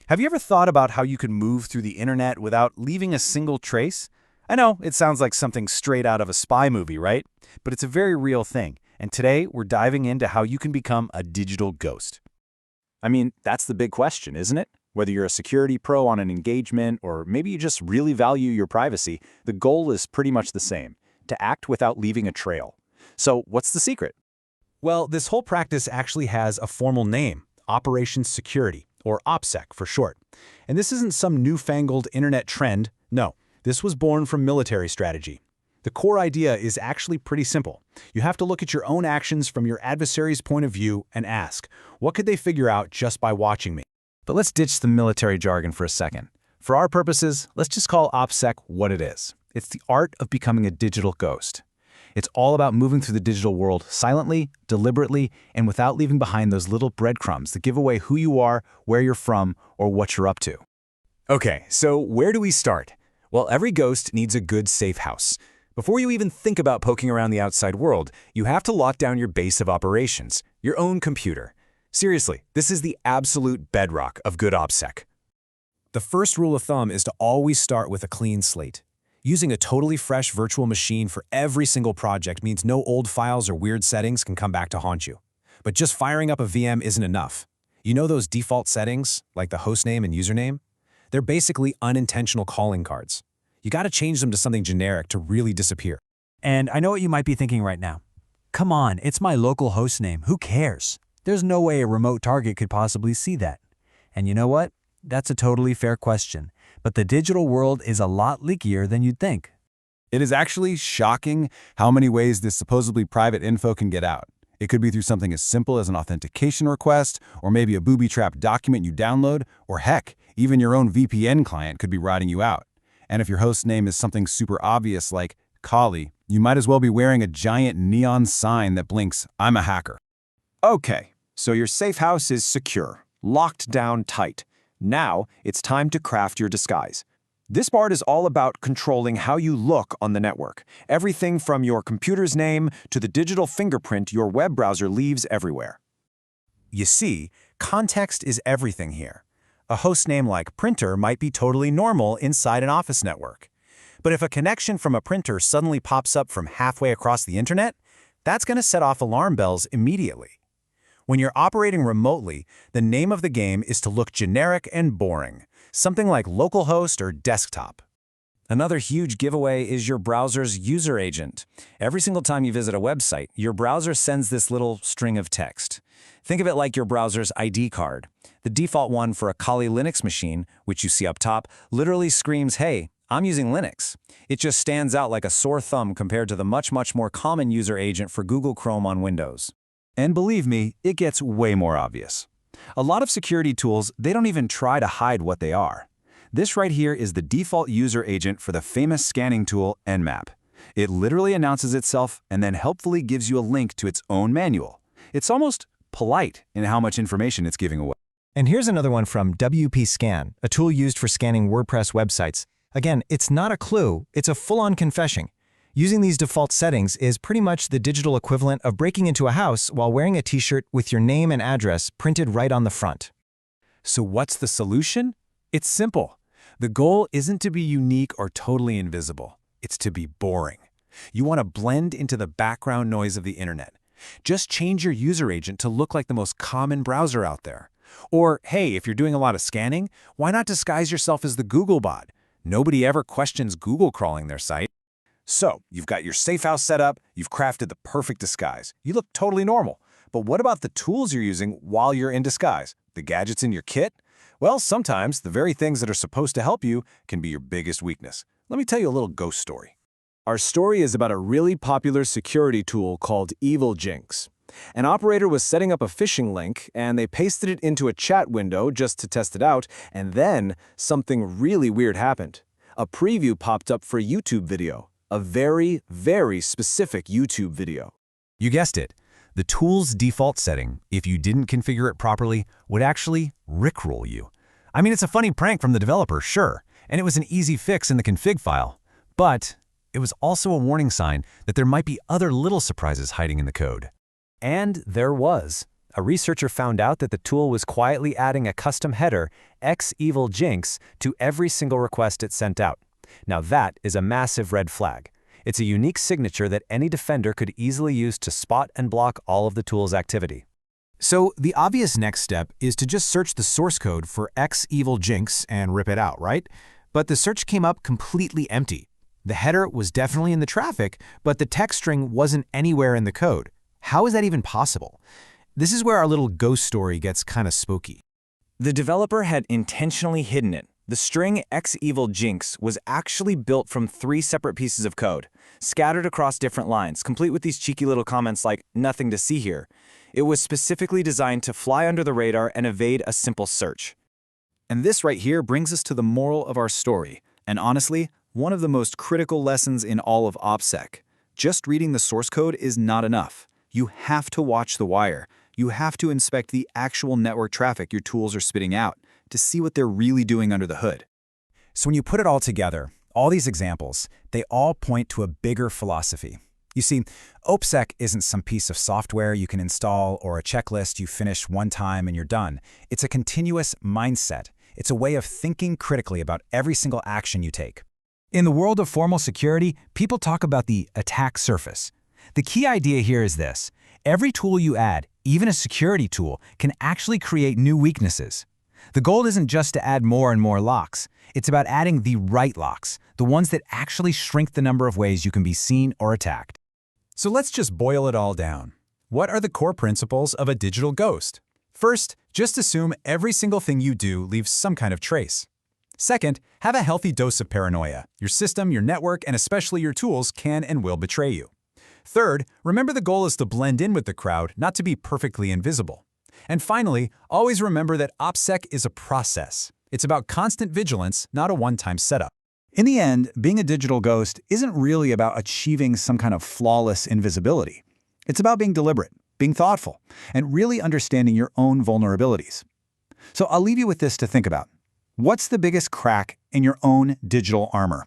Have you ever thought about how you could move through the internet without leaving a single trace? I know it sounds like something straight out of a spy movie, right? But it's a very real thing, and today we're diving into how you can become a digital ghost. I mean, that's the big question, isn't it? Whether you're a security pro on an engagement or maybe you just really value your privacy, the goal is pretty much the same: to act without leaving a trail. So what's the secret? Well, this whole practice actually has a formal name: Operations Security, or OPSEC for short. And this isn't some newfangled internet trend. No, this was born from military strategy. The core idea is actually pretty simple. You have to look at your own actions from your adversary's point of view and ask, what could they figure out just by watching me? But let's ditch the military jargon for a second. For our purposes, let's just call OPSEC what it is. It's the art of becoming a digital ghost. It's all about moving through the digital world silently, deliberately, and without leaving behind those little breadcrumbs that give away who you are, where you're from, or what you're up to. Okay, so where do we start? Well, every ghost needs a good safe house. Before you even think about poking around the outside world, you have to lock down your base of operations, your own computer. Seriously, this is the absolute bedrock of good OPSEC. The first rule of thumb is to always start with a clean slate. Using a totally fresh virtual machine for every single project means no old files or weird settings can come back to haunt you. But just firing up a VM isn't enough. You know those default settings, like the hostname and username? They're basically unintentional calling cards. You gotta change them to something generic to really disappear. And I know what you might be thinking right now. Come on, it's my local hostname. Who cares? There's no way a remote target could possibly see that. And you know what? That's a totally fair question. But the digital world is a lot leakier than you'd think. It is actually shocking how many ways this supposedly private info can get out. It could be through something as simple as an authentication request, or maybe a booby-trapped document you download, or heck, even your own VPN client could be ratting you out. And if your host name is something super obvious like Kali, you might as well be wearing a giant neon sign that blinks, "I'm a hacker." Okay, so your safe house is secure, locked down tight. Now, it's time to craft your disguise. This part is all about controlling how you look on the network. Everything from your computer's name to the digital fingerprint your web browser leaves everywhere. You see, context is everything here. A host name like printer might be totally normal inside an office network. But if a connection from a printer suddenly pops up from halfway across the internet, that's going to set off alarm bells immediately. When you're operating remotely, the name of the game is to look generic and boring, something like localhost or desktop. Another huge giveaway is your browser's user agent. Every single time you visit a website, your browser sends this little string of text. Think of it like your browser's ID card. The default one for a Kali Linux machine, which you see up top, literally screams, "Hey, I'm using Linux." It just stands out like a sore thumb compared to the much more common user agent for Google Chrome on Windows. And believe me, it gets way more obvious. A lot of security tools, they don't even try to hide what they are. This right here is the default user agent for the famous scanning tool Nmap. It literally announces itself and then helpfully gives you a link to its own manual. It's almost polite in how much information it's giving away. And here's another one from WPScan, a tool used for scanning WordPress websites. Again, it's not a clue, it's a full-on confession. Using these default settings is pretty much the digital equivalent of breaking into a house while wearing a t-shirt with your name and address printed right on the front. So what's the solution? It's simple. The goal isn't to be unique or totally invisible. It's to be boring. You want to blend into the background noise of the internet. Just change your user agent to look like the most common browser out there. Or, hey, if you're doing a lot of scanning, why not disguise yourself as the Google bot? Nobody ever questions Google crawling their site. So, you've got your safe house set up, you've crafted the perfect disguise. You look totally normal. But what about the tools you're using while you're in disguise? The gadgets in your kit? Well, sometimes the very things that are supposed to help you can be your biggest weakness. Let me tell you a little ghost story. Our story is about a really popular security tool called Evil Jinx. An operator was setting up a phishing link, and they pasted it into a chat window just to test it out, and then something really weird happened. A preview popped up for a YouTube video. A very specific YouTube video. You guessed it. The tool's default setting, if you didn't configure it properly, would actually rickroll you. I mean, it's a funny prank from the developer, sure, and it was an easy fix in the config file. But it was also a warning sign that there might be other little surprises hiding in the code. And there was. a researcher found out that the tool was quietly adding a custom header, xeviljinx, to every single request it sent out. Now that is a massive red flag. It's a unique signature that any defender could easily use to spot and block all of the tool's activity. So the obvious next step is to just search the source code for xeviljinx and rip it out, right? But the search came up completely empty. The header was definitely in the traffic, but the text string wasn't anywhere in the code. How is that even possible? This is where our little ghost story gets kind of spooky. The developer had intentionally hidden it. The string xeviljinx was actually built from 3 separate pieces of code, scattered across different lines, complete with these cheeky little comments like, "Nothing to see here." It was specifically designed to fly under the radar and evade a simple search. And this right here brings us to the moral of our story, and honestly, one of the most critical lessons in all of OPSEC. Just reading the source code is not enough. You have to watch the wire. You have to inspect the actual network traffic your tools are spitting out to see what they're really doing under the hood. So when you put it all together, all these examples, they all point to a bigger philosophy. You see, OPSEC isn't some piece of software you can install or a checklist you finish one time and you're done. It's a continuous mindset. It's a way of thinking critically about every single action you take. In the world of formal security, people talk about the attack surface. The key idea here is this: every tool you add, even a security tool, can actually create new weaknesses. The goal isn't just to add more and more locks. It's about adding the right locks, the ones that actually shrink the number of ways you can be seen or attacked. So let's just boil it all down. What are the core principles of a digital ghost? First, just assume every single thing you do leaves some kind of trace. Second, have a healthy dose of paranoia. Your system, your network, and especially your tools can and will betray you. Third, remember the goal is to blend in with the crowd, not to be perfectly invisible. And finally, always remember that OPSEC is a process. It's about constant vigilance, not a one-time setup. In the end, being a digital ghost isn't really about achieving some kind of flawless invisibility. It's about being deliberate, being thoughtful, and really understanding your own vulnerabilities. So I'll leave you with this to think about. What's the biggest crack in your own digital armor?